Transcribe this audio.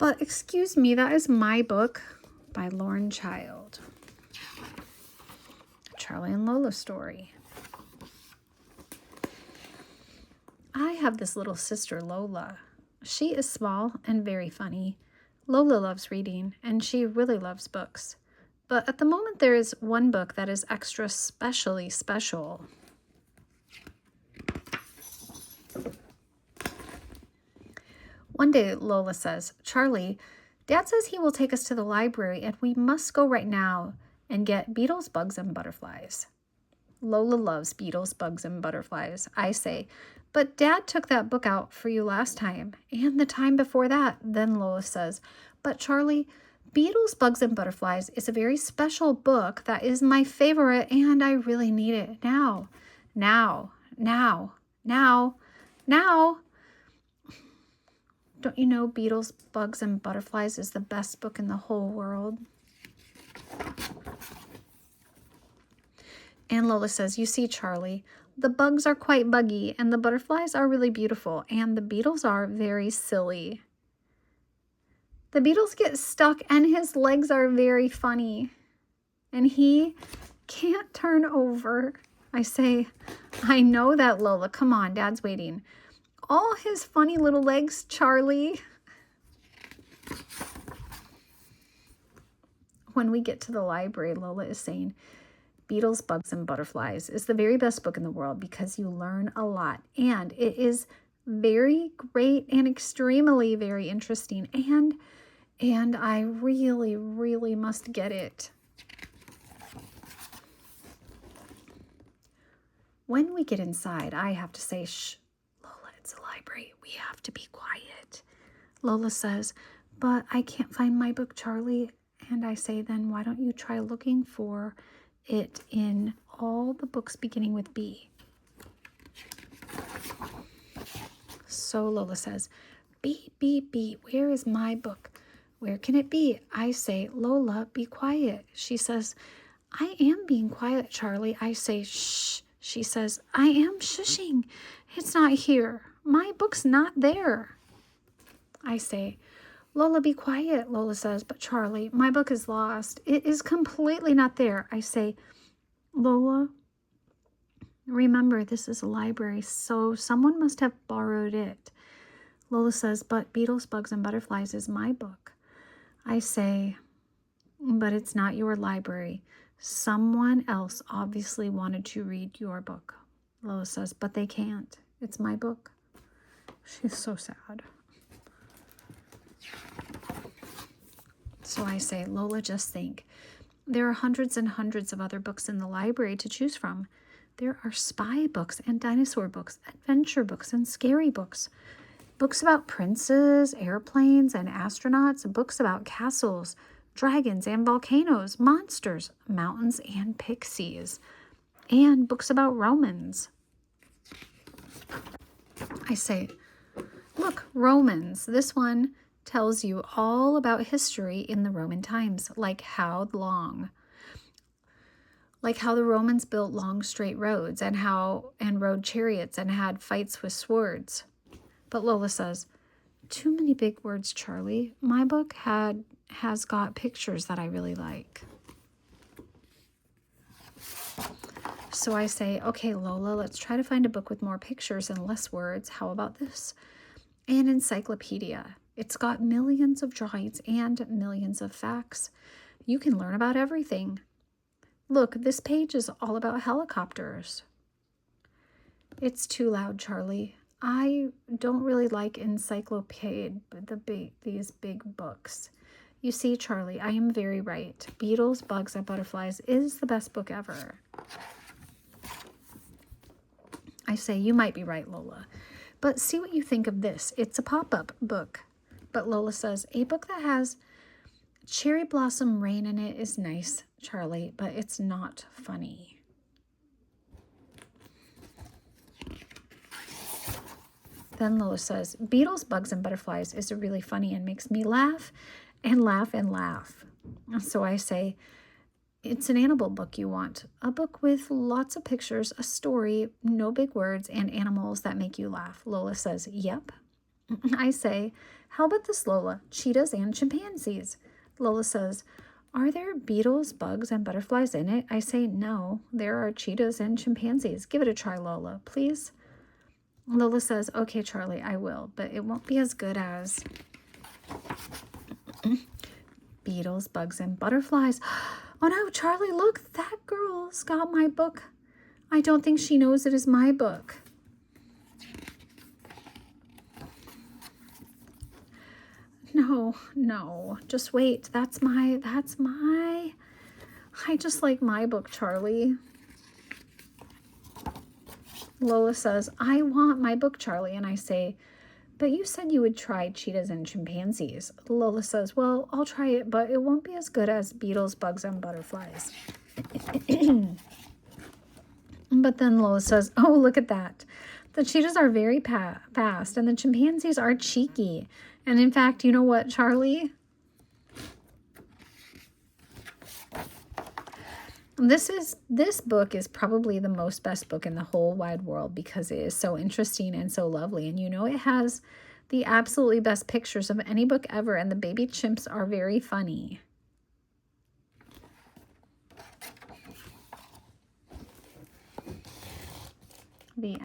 But excuse me, that is my book by Lauren Child. Charlie and Lola story. I have this little sister, Lola. She is small and very funny. Lola loves reading, and she really loves books. But at the moment, there is one book that is extra specially special. One day, Lola says, Charlie, Dad says he will take us to the library, and we must go right now and get beetles, bugs, and butterflies. Lola loves beetles, bugs, and butterflies. I say, but Dad took that book out for you last time, and the time before that. Then Lola says, but Charlie, Beetles, Bugs, and Butterflies is a very special book that is my favorite, and I really need it now. Now. Don't you know Beetles, Bugs, and Butterflies is the best book in the whole world? And Lola says, you see, Charlie, the bugs are quite buggy, and the butterflies are really beautiful, and the beetles are very silly. The beetles get stuck, and his legs are very funny, and he can't turn over. I say, I know that, Lola. Come on, Dad's waiting. All his funny little legs, Charlie. When we get to the library, Lola is saying, Beetles, Bugs, and Butterflies is the very best book in the world because you learn a lot. And it is very great and extremely very interesting. And I really, really must get it. When we get inside, I have to say, shh, Lola, it's a library. We have to be quiet. Lola says, but I can't find my book, Charlie. And I say, then why don't you try looking for it in all the books beginning with B? So Lola says, B, where is my book? Where can it be? I say, Lola, be quiet. She says, I am being quiet, Charlie. I say, shh. She says, I am shushing. It's not here. My book's not there. I say, Lola, be quiet, Lola says, but Charlie, my book is lost. It is completely not there. I say, Lola, remember, this is a library, so someone must have borrowed it. Lola says, but Beetles, Bugs, and Butterflies is my book. I say, but it's not your library. Someone else obviously wanted to read your book. Lola says, but they can't. It's my book. She's so sad. So I say, Lola, just think. There are hundreds and hundreds of other books in the library to choose from. There are spy books and dinosaur books, adventure books and scary books, books about princes, airplanes, and astronauts, books about castles, dragons and volcanoes, monsters, mountains, and pixies, and books about Romans. I say, look, Romans. This one tells you all about history in the Roman times, like how the Romans built long straight roads and rode chariots and had fights with swords. But Lola says, too many big words, Charlie. My book has got pictures that I really like. So I say, okay, Lola, let's try to find a book with more pictures and less words. How about this? An encyclopedia. It's got millions of drawings and millions of facts. You can learn about everything. Look, this page is all about helicopters. It's too loud, Charlie. I don't really like these big books. You see, Charlie, I am very right. Beetles, Bugs, and Butterflies is the best book ever. I say, you might be right, Lola. But see what you think of this. It's a pop-up book. But Lola says, a book that has cherry blossom rain in it is nice, Charlie, but it's not funny. Then Lola says, Beetles, Bugs, and Butterflies is really funny and makes me laugh and laugh and laugh. So I say, it's an animal book you want. A book with lots of pictures, a story, no big words, and animals that make you laugh. Lola says, yep. I say, How about this, Lola? Cheetahs and chimpanzees. Lola says, are there beetles, bugs, and butterflies in it? I say, no, there are cheetahs and chimpanzees. Give it a try, Lola, please. Lola says, okay, Charlie, I will, but it won't be as good as beetles, bugs, and butterflies. Oh no, Charlie, look, that girl's got my book. I don't think she knows it is my book. No, just wait. That's my, I just like my book, Charlie. Lola says, I want my book, Charlie. And I say, but you said you would try cheetahs and chimpanzees. Lola says, well, I'll try it, but it won't be as good as beetles, bugs, and butterflies. But then Lola says, oh, look at that. The cheetahs are very fast, and the chimpanzees are cheeky. And in fact, you know what, Charlie? This book is probably the most best book in the whole wide world because it is so interesting and so lovely. And you know, it has the absolutely best pictures of any book ever, and the baby chimps are very funny.